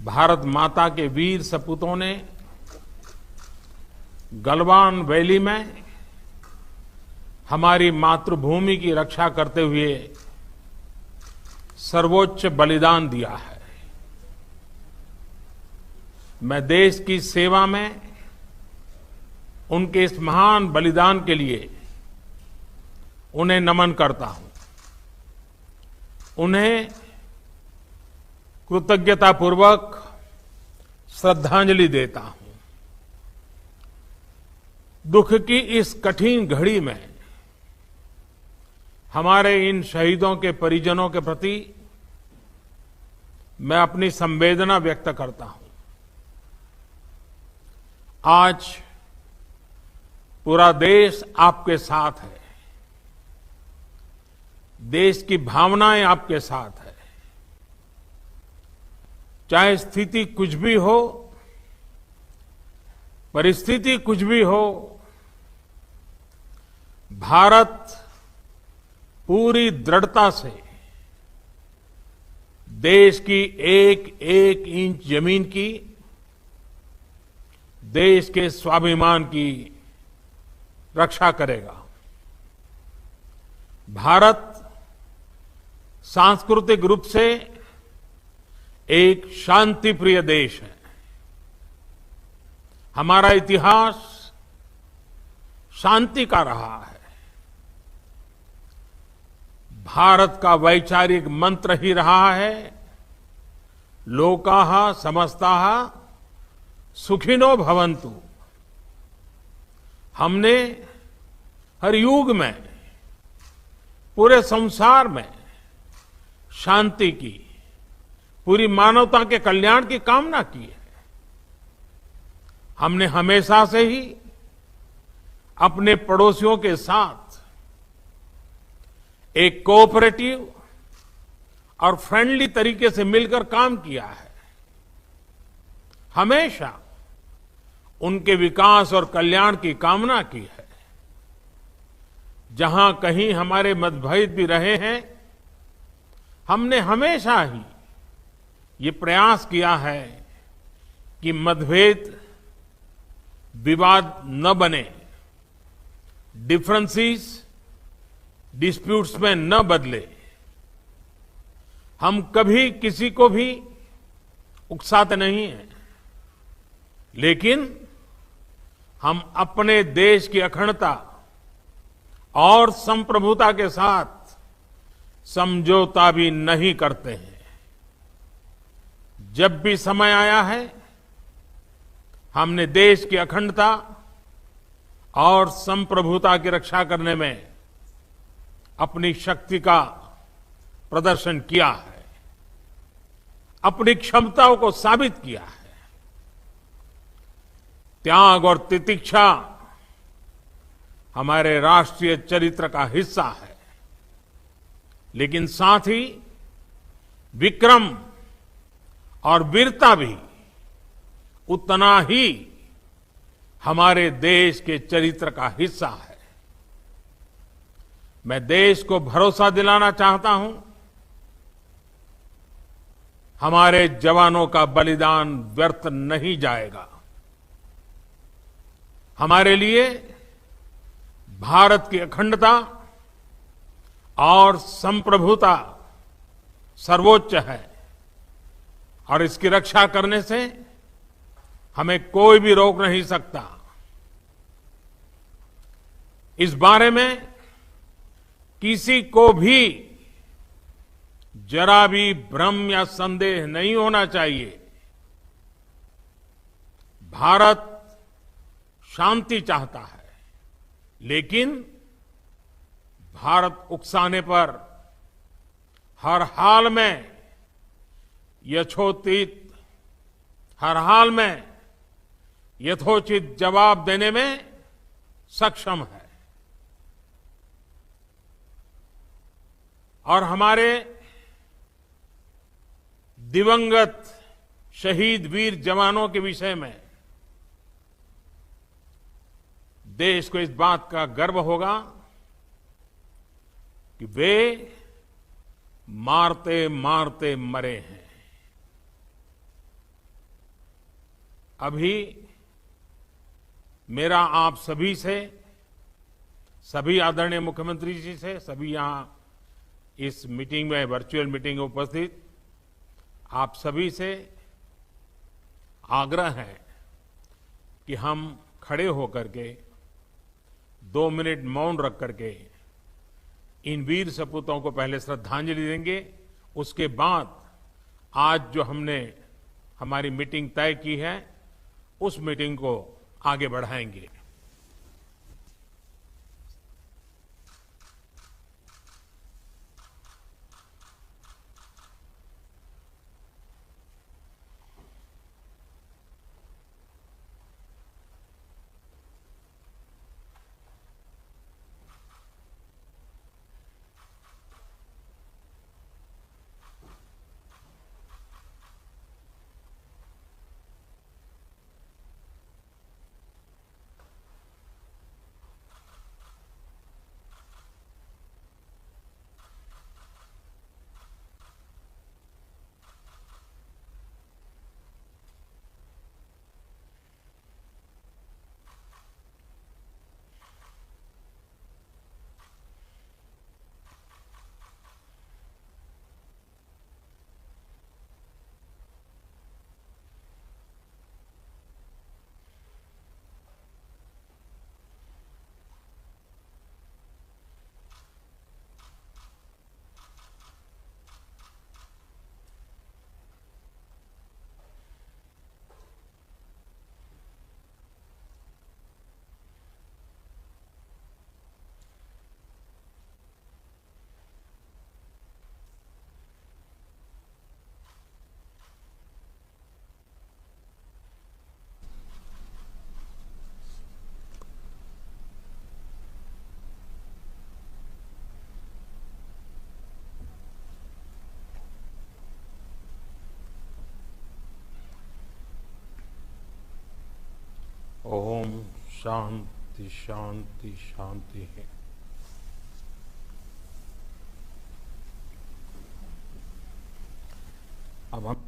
भारत माता के वीर सपूतों ने गलवान वैली में हमारी मातृभूमि की रक्षा करते हुए सर्वोच्च बलिदान दिया है। मैं देश की सेवा में उनके इस महान बलिदान के लिए उन्हें नमन करता हूं। उन्हें कृतज्ञतापूर्वक श्रद्धांजलि देता हूं। दुख की इस कठिन घड़ी में हमारे इन शहीदों के परिजनों के प्रति मैं अपनी संवेदना व्यक्त करता हूं। आज पूरा देश आपके साथ है। देश की भावनाएं आपके साथ है। चाहे स्थिति कुछ भी हो, परिस्थिति कुछ भी हो, भारत पूरी दृढ़ता से देश की एक एक इंच जमीन की, देश के स्वाभिमान की रक्षा करेगा। भारत सांस्कृतिक रूप से एक शांति प्रिय देश है। हमारा इतिहास शांति का रहा है। भारत का वैचारिक मंत्र ही रहा है, लोकाः समस्ताः सुखिनो भवन्तु। हमने हर युग में, पूरे संसार में शांति की, पूरी मानवता के कल्याण की कामना की है। हमने हमेशा से ही अपने पड़ोसियों के साथ एक कोऑपरेटिव और फ्रेंडली तरीके से मिलकर काम किया है। हमेशा उनके विकास और कल्याण की कामना की है। जहां कहीं हमारे मतभेद भी रहे हैं, हमने हमेशा ही ये प्रयास किया है कि मतभेद विवाद न बने, डिफरेंसेस डिस्प्यूट्स में न बदले। हम कभी किसी को भी उकसाते नहीं हैं, लेकिन हम अपने देश की अखंडता और संप्रभुता के साथ समझौता भी नहीं करते हैं। जब भी समय आया है, हमने देश की अखंडता और संप्रभुता की रक्षा करने में अपनी शक्ति का प्रदर्शन किया है, अपनी क्षमताओं को साबित किया है। त्याग और तितिक्षा हमारे राष्ट्रीय चरित्र का हिस्सा है, लेकिन साथ ही विक्रम और वीरता भी उतना ही हमारे देश के चरित्र का हिस्सा है। मैं देश को भरोसा दिलाना चाहता हूं, हमारे जवानों का बलिदान व्यर्थ नहीं जाएगा। हमारे लिए भारत की अखंडता और संप्रभुता सर्वोच्च है, और इसकी रक्षा करने से हमें कोई भी रोक नहीं सकता। इस बारे में किसी को भी जरा भी भ्रम या संदेह नहीं होना चाहिए। भारत शांति चाहता है, लेकिन भारत उकसाने पर हर हाल में हर हाल में यथोचित जवाब देने में सक्षम है। और हमारे दिवंगत शहीद वीर जवानों के विषय में देश को इस बात का गर्व होगा कि वे वे मारते मारते मरे हैं। अभी मेरा आप सभी से, सभी आदरणीय मुख्यमंत्री जी से, सभी यहां इस मीटिंग में, वर्चुअल मीटिंग में उपस्थित आप सभी से आग्रह है कि हम खड़े होकर के 2 मिनट मौन रख करके इन वीर सपूतों को पहले श्रद्धांजलि देंगे। उसके बाद आज जो हमने हमारी मीटिंग तय की है, उस मीटिंग को आगे बढ़ाएंगे। ओम शांति शांति शांति है। अब हम